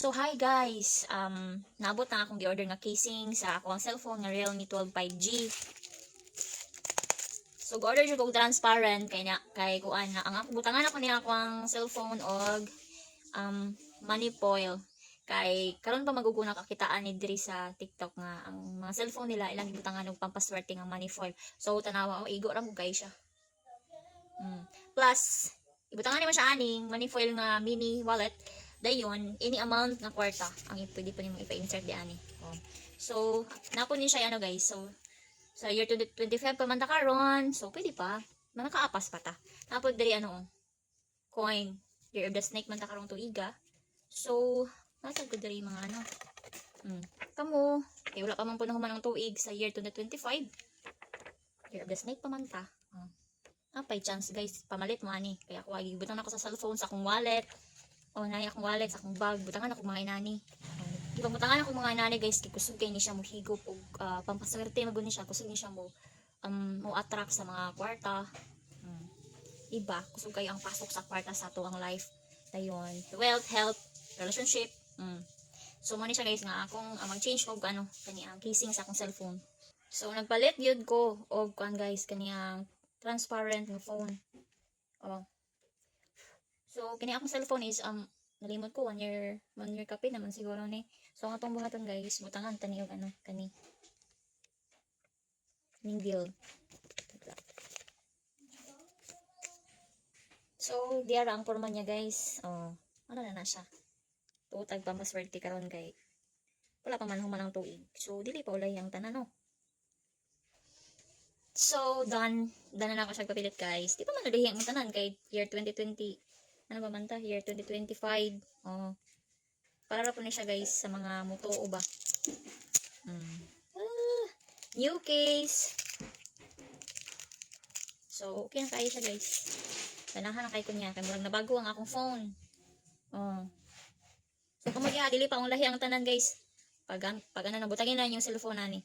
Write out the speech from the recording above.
So hi guys, naabot na akong gi-order nga casing sa akong cellphone nga Realme 12 5G. So gi-order jud kog transparent kay kuan na ang ako butangan ako niya akong cellphone og money foil. Kay karon pa maguguna kakitaan ni diri sa TikTok nga ang mga cellphone nila ilang gibutangan og pampaswerte nga money foil. So tanawa igo ra mo guys siya. Plus ibutangan nimo siya aning money foil nga mini wallet. Dayon, any amount na kwarta ang pwede pa nimo ipa-insert di ani. Oh. So, napon ni siya ano guys. So, sa year 2025 pa man ta karon. So, pwede pa. Nakaapas pa ta. Napon diri ano coin. Year of the snake man ta karon tuiga. So, nasa ko diri mga ano. Kamo, kay wala pa man puno human ang tuig sa year 2025. Year of the snake pa man ta. Apay chance guys, pamalit mo ani. Kaya ako butang ako sa cellphone sa akong wallet. Naya akong wallet sa akong bag, butangan ako mga inani. Di ba butangan ako mga inani guys, kay kusog kay ni siya mo higop og pampaswerte magud ni siya, kusog ni siya mo attract sa mga kwarta. Iba, kusog kay ang pasok sa kwarta sa ato ang life. Dayon, wealth, health, relationship. So mo ni siya guys nga akong mag-change og ano kani ang casing sa akong cellphone. So nagpalit gyud ko og kuan guys kani ang transparent nga phone. So, kini akong cellphone is, nalimot ko, 1 year kape naman siguro ni. So, ang atong buhaton guys, butangan tani og ano, kaning bill. So, diara ang forma niya guys. Ano na siya. Tuotag pampaswerte karon kay wala pa man human ang tuig. So, dili pa ulay ang tanan no. So, done na ako siya kapilit guys. Di pa man nalihi ang tanan kay year 2020. Ano ba man ta? Year 2025. Para po na siya guys sa mga mutuo ba. New case. So, okay na kayo siya guys. Ganahan na kayo ko niya. Kaya murag nabago ang akong phone. So, kung dili pa ang lahi ang tanan guys. Pag ano, butagin na yung cellphone na ni.